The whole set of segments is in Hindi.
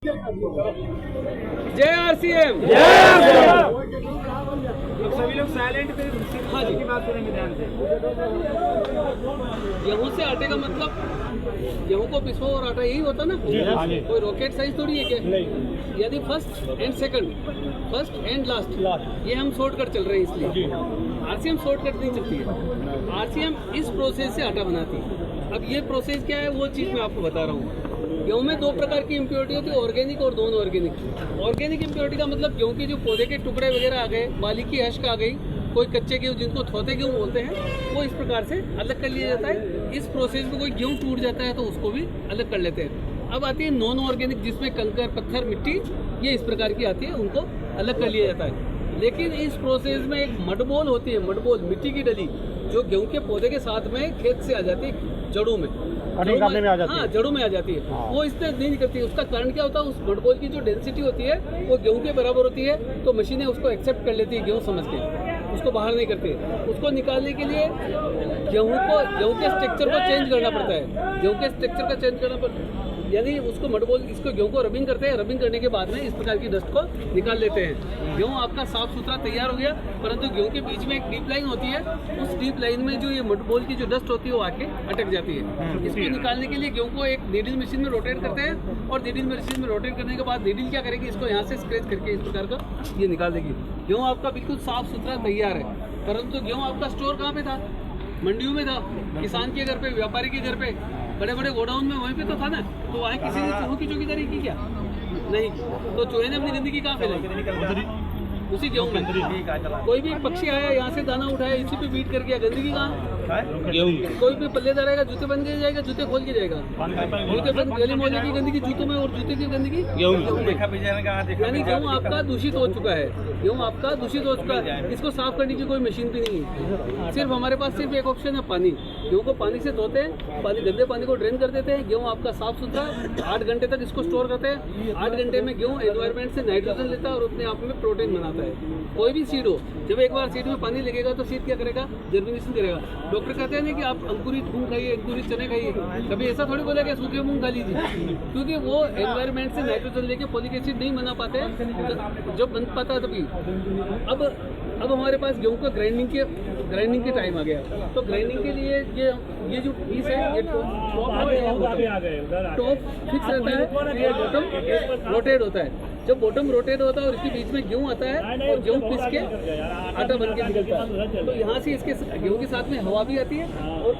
जय आरसीएम। सभी लोग साइलेंट थे। हाँ जी, की बात करेंगे ध्यान से। गेहूं से आटे का मतलब गेहूं को पिसो और आटा यही होता ना। कोई रॉकेट साइंस थोड़ी है क्या? यदि first and second, first and last, ये हम शॉर्टकट चल रहे हैं, इसलिए आरसीएम शॉर्टकट नहीं चलती है। आरसीएम इस प्रोसेस से आटा बनाती है। अब ये प्रोसेस क्या है वो चीज़ मैं आपको बता रहा हूँ। गेहूं में दो प्रकार की इम्प्योरिटी होती है, ऑर्गेनिक और नॉन ऑर्गेनिक। ऑर्गेनिक इम्प्योरिटी का मतलब गेहूं के जो पौधे के टुकड़े वगैरह आ गए, बाली की हश्क आ गई, कोई कच्चे गेहूं जिनको थोते गेहूं बोलते हैं, वो इस प्रकार से अलग कर लिया जाता है। इस प्रोसेस में कोई गेहूं टूट जाता है तो उसको भी अलग कर लेते हैं। अब आती है नॉन ऑर्गेनिक, जिसमें कंकर, पत्थर, मिट्टी ये इस प्रकार की आती है, उनको अलग कर लिया जाता है। लेकिन इस प्रोसेस में एक मडबोल होती है, मडबोल मिट्टी की डली, जो गेहूं के पौधे के साथ में खेत से आ जाती है, जड़ों में में आ जाती है। हाँ, जड़ों में आ जाती है। वो इससे नहीं निकलती है। उसका कारण क्या होता है? उस मडबोल की जो डेंसिटी होती है वो गेहूं के बराबर होती है, तो मशीनें उसको एक्सेप्ट कर लेती है गेहूं समझ के, उसको बाहर नहीं करती। उसको निकालने के लिए गेहूं के स्ट्रक्चर को चेंज करना पड़ता है। गेहूं के स्ट्रक्चर का चेंज करना पड़ता है, यानी उसको मडबोल, इसको गेहूं को रबिंग करते हैं। रबिंग करने के बाद में इस प्रकार की डस्ट को निकाल लेते हैं। गेहूं आपका साफ सुथरा तैयार हो गया, परंतु गेहूं के बीच में एक डीप लाइन होती है। उस डीप लाइन में जो ये मडबोल की जो डस्ट होती है वो आके अटक जाती है। इसको निकालने के लिए गेहूं को एक नीडल मशीन में रोटेट करते हैं, और नीडल मशीन में रोटेट करने के बाद नीडल क्या करेगी? इसको यहाँ से स्क्रैच करके इस प्रकार का ये निकाल देगी। गेहूं आपका बिल्कुल साफ सुथरा तैयार है। परंतु गेहूं आपका स्टोर कहाँ पे था? मंडियों में था, किसान के घर पे, व्यापारी के घर पे, बड़े बड़े गोडाउन में, वहीं पे तो था ना। तो वहाँ किसी ने चूहों की चौकीदारी की क्या? नहीं। तो चूहे ने अपनी गंदगी कहाँ फैलाई? उसी गेहूं में। कोई भी पक्षी आया, यहाँ से दाना उठाया, इसी पे बीट कर गया, गंदगी कहाँ? गेहूं। कोई भी पल्लेदार आएगा, जूते बन के जाएगा, जूते खोल के जाएगा, जूते बंद, गली मोहल्ले की गंदगी जूतों में, और जूते की गंदगी गेहूं में। यानी गेहूं आपका दूषित हो चुका है। गेहूं आपका दूषित हो चुका है। इसको साफ करने की कोई मशीन भी नहीं है। सिर्फ हमारे पास सिर्फ एक ऑप्शन है, पानी। गेहूं को पानी से धोते हैं, गंदे पानी को ड्रेन कर देते हैं। गेहूं आपका साफ सुथरा 8 घंटे तक इसको स्टोर करते हैं। 8 घंटे में गेहूं एनवायरमेंट से नाइट्रोजन लेता है और अपने आप में प्रोटीन बनाता है। कोई भी सीड हो, जब एक बार सीड में पानी लगेगा तो सीड क्या करेगा? जर्मिनेशन करेगा। डॉक्टर कहते हैं ना कि आप अंकुरित मूंग खाइए, अंकुरित चने खाइए। कभी ऐसा थोड़ी बोला कि सूखे मूंग खा लीजिए, क्योंकि वो एनवायरमेंट से नाइट्रोजन लेके फोलिक एसिड नहीं बना पाते, जब बन पाता तभी। अब हमारे पास गेहूं का ग्राइंडिंग के टाइम आ गया। तो ग्राइंडिंग के लिए ये जो पीस है, ये टॉप फिक्स रहता है, ये बॉटम रोटेट होता है। जब बॉटम रोटेट होता है और इसके बीच में गेहूं आता है, और गेहूं पिस के आटा बन के निकलता है। तो यहाँ से इसके गेहूं के साथ में हवा भी आती है और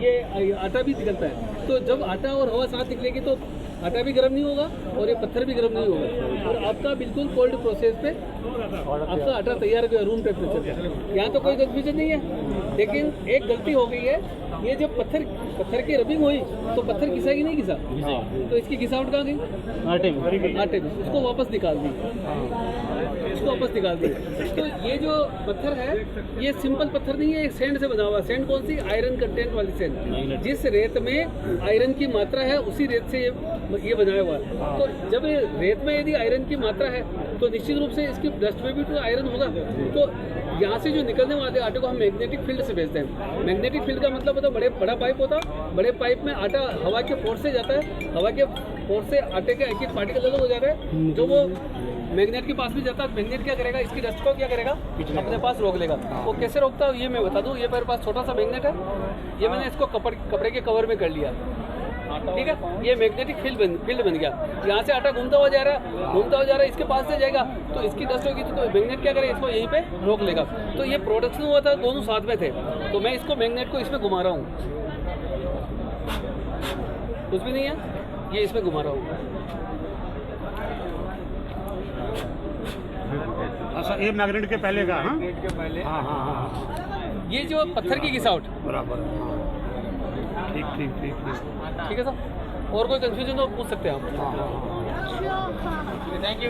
ये आटा भी निकलता है। तो जब आटा और हवा साथ निकलेगी तो आटा भी गर्म नहीं होगा और ये पत्थर भी गर्म नहीं होगा, और आपका बिल्कुल कोल्ड प्रोसेस पे आपका आटा तैयार हो गया, रूम टेम्परेचर पे। यहाँ तो कोई कंफ्यूजन नहीं है। लेकिन एक गलती हो गई है, ये जब पत्थर की रबिंग हुई तो पत्थर घिसा कि नहीं घिसा? तो इसकी घिसावट कहाँ गई? आटे में। उसको वापस निकाल दी। तो ये जो पत्थर है, ये सिंपल पत्थर नहीं है, एक सैंड से बना हुआ। सैंड कौन सी? आयरन कंटेंट वाली सैंड। जिस रेत में आयरन की मात्रा है, उसी रेत से ये बनाया हुआ है। तो जब रेत में यदि आयरन की मात्रा है तो निश्चित रूप से इसकी डस्ट में भी तो आयरन होगा। तो यहाँ से जो निकलने वाले आटे को हम मैग्नेटिक फील्ड से भेजते हैं। मैग्नेटिक फील्ड का मतलब होता है बड़ा पाइप होता है। बड़े पाइप में आटा हवा के फोर्स से जाता है। हवा के फोर्स से आटे के एक पार्टिकल अलग हो जाता है, जो वो मैग्नेट के पास भी जाता है। मैग्नेट क्या करेगा? इसकी डस्ट को क्या करेगा? अपने पास रोक लेगा। वो कैसे रोकता है ये मैं बता दूं। ये मेरे पास छोटा सा मैग्नेट है, ये मैंने इसको कपड़े के कवर में कर लिया, ठीक है। ये मैग्नेटिक फील्ड बन गया। यहाँ से आटा घूमता हुआ जा रहा है, इसके पास से जाएगा तो इसकी डस्ट होगी, तो मैग्नेट क्या करेगा? इसको यहीं पे रोक लेगा। तो ये प्रोडक्शन हुआ था, दोनों साथ में थे। तो मैं इसको मैग्नेट को इसमें घुमा रहा हूँ, कुछ भी नहीं है, ये इसमें घुमा रहा हूँ। अच्छा, ये मैग्नेट के पहले का? मैग्नेट के पहले। हाँ। ये जो पत्थर की घिसावट बराबर। ठीक है सर। और कोई कंफ्यूजन हो पूछ सकते हैं आप। Thank you.